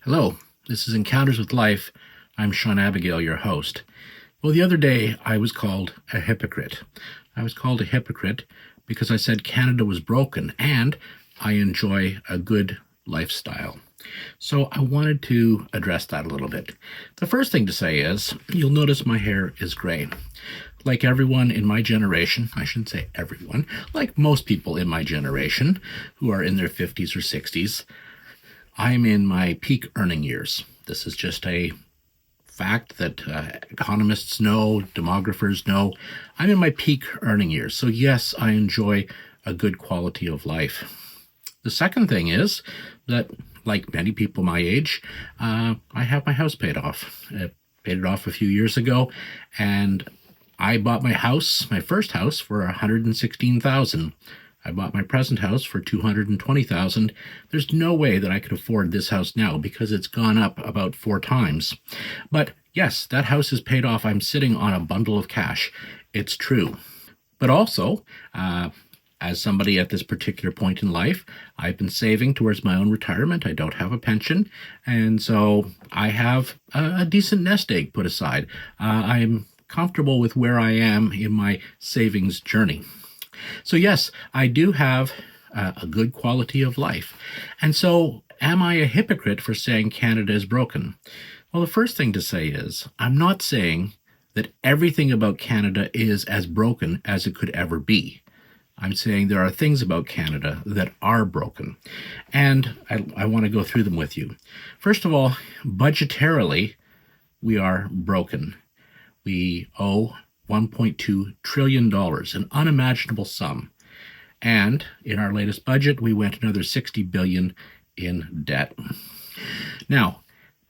Hello, this is Encounters with Life. I'm Sean Abigail, your host. Well, the other day I was called a hypocrite. I was called a hypocrite because I said Canada was broken and I enjoy a good lifestyle. So I wanted to address that a little bit. The first thing to say is, you'll notice my hair is gray. Like everyone in my generation, I shouldn't say everyone, like most people in my generation who are in their 50s or 60s, I'm in my peak earning years. This is just a fact that economists know, demographers know. I'm in my peak earning years. So yes, I enjoy a good quality of life. The second thing is that, like many people my age, I have my house paid off. I paid it off a few years ago, and I bought my house, my first house, for $116,000. I bought my present house for $220,000. There's no way that I could afford this house now because it's gone up about 4 times. But yes, that house is paid off. I'm sitting on a bundle of cash. It's true. But also, as somebody at this particular point in life, I've been saving towards my own retirement. I don't have a pension, and so I have a decent nest egg put aside. I'm comfortable with where I am in my savings journey. So yes, I do have a good quality of life. And so am I a hypocrite for saying Canada is broken? Well, the first thing to say is I'm not saying that everything about Canada is as broken as it could ever be. I'm saying there are things about Canada that are broken. And I want to go through them with you. First of all, budgetarily, we are broken. We owe $1.2 trillion, an unimaginable sum. And in our latest budget, we went another $60 billion in debt. Now,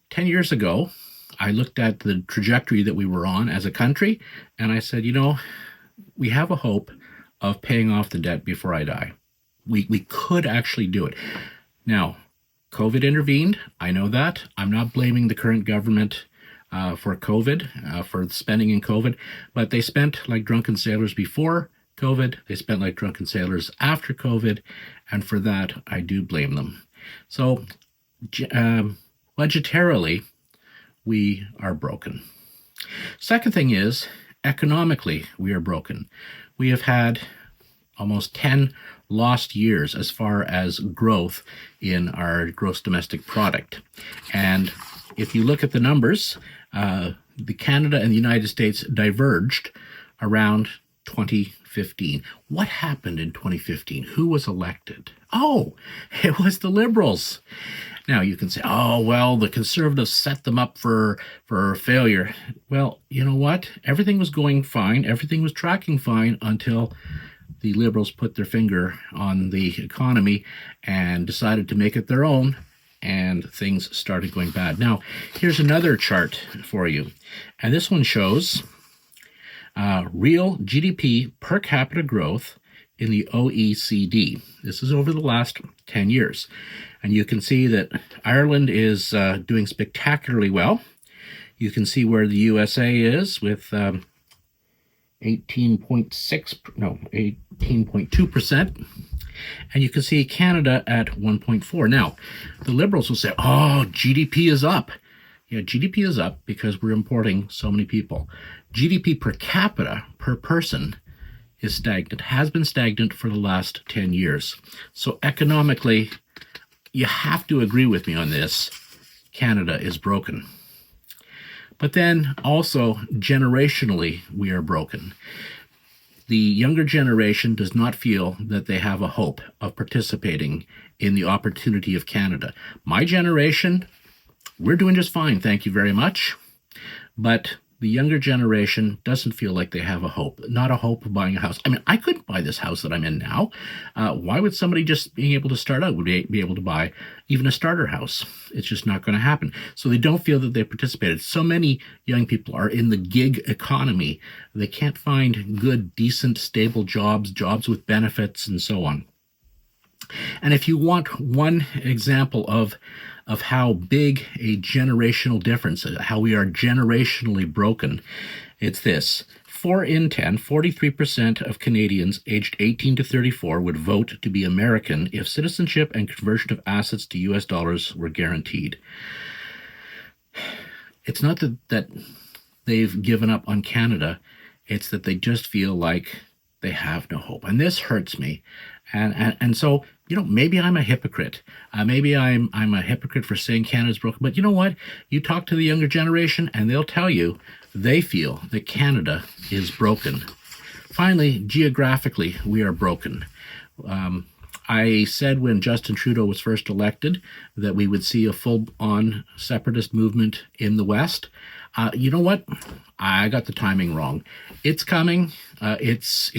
10 years ago, I looked at the trajectory that we were on as a country, and I said, we have a hope of paying off the debt before I die. We could actually do it. Now, COVID intervened. I know that. I'm not blaming the current government for COVID, for spending in COVID, but they spent like drunken sailors before COVID. They spent like drunken sailors after COVID, and for that, I do blame them. So, budgetarily, we are broken. Second thing is, economically, we are broken. We have had almost 10 lost years as far as growth in our gross domestic product. And if you look at the numbers, the Canada and the United States diverged around 2015. What happened in 2015? Who was elected? Oh, it was the Liberals. Now you can say, oh, well, the Conservatives set them up for failure. Well, you know what? Everything was going fine. Everything was tracking fine until the Liberals put their finger on the economy and decided to make it their own, and things started going bad. Now, here's another chart for you. And this one shows real GDP per capita growth in the OECD. This is over the last 10 years. And you can see that Ireland is doing spectacularly well. You can see where the USA is with 18.2%. And you can see Canada at 1.4. Now, the Liberals will say, oh, GDP is up. Yeah, GDP is up because we're importing so many people. GDP per capita, per person, is stagnant, has been stagnant for the last 10 years. So economically, you have to agree with me on this. Canada is broken. But then also, generationally, we are broken. The younger generation does not feel that they have a hope of participating in the opportunity of Canada. My generation, we're doing just fine, thank you very much. But the younger generation doesn't feel like they have a hope, not a hope of buying a house. I mean, I couldn't buy this house that I'm in now. Why would somebody just being able to start out would be able to buy even a starter house? It's just not going to happen. So they don't feel that they participated. So many young people are in the gig economy. They can't find good, decent, stable jobs with benefits and so on. And if you want one example of how big a generational difference, how we are generationally broken, it's this. 4 in 10, 43% of Canadians aged 18 to 34 would vote to be American if citizenship and conversion of assets to US dollars were guaranteed. It's not that they've given up on Canada, it's that they just feel like they have no hope. And this hurts me. And so, maybe I'm a hypocrite. Maybe I'm a hypocrite for saying Canada's broken. But you know what? You talk to the younger generation, and they'll tell you they feel that Canada is broken. Finally, geographically, we are broken. I said when Justin Trudeau was first elected that we would see a full-on separatist movement in the West. You know what? I got the timing wrong. It's coming. It's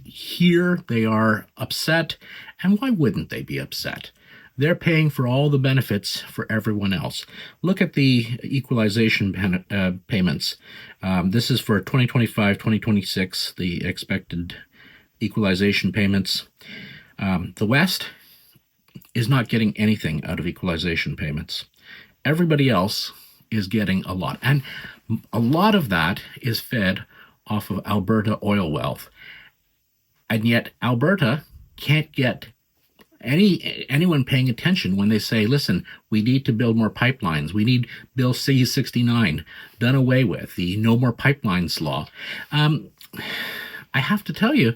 here. They are upset. And why wouldn't they be upset? They're paying for all the benefits for everyone else. Look at the equalization payments. This is for 2025, 2026, the expected equalization payments. The West is not getting anything out of equalization payments. Everybody else is getting a lot. And a lot of that is fed off of Alberta oil wealth. And yet Alberta can't get anyone paying attention when they say, listen, we need to build more pipelines. We need Bill C-69 done away with, the No More Pipelines law. I have to tell you,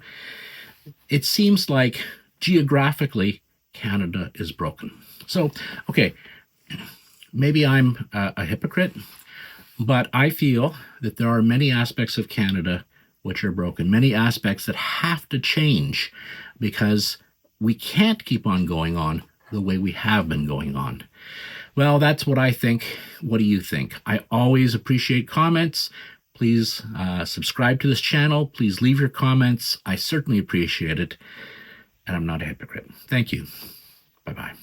it seems like geographically Canada is broken. So, okay, maybe I'm a hypocrite, but I feel that there are many aspects of Canada which are broken, many aspects that have to change because we can't keep on going on the way we have been going on. Well, that's what I think. What do you think? I always appreciate comments. Please subscribe to this channel. Please leave your comments. I certainly appreciate it. And I'm not a hypocrite. Thank you. Bye-bye.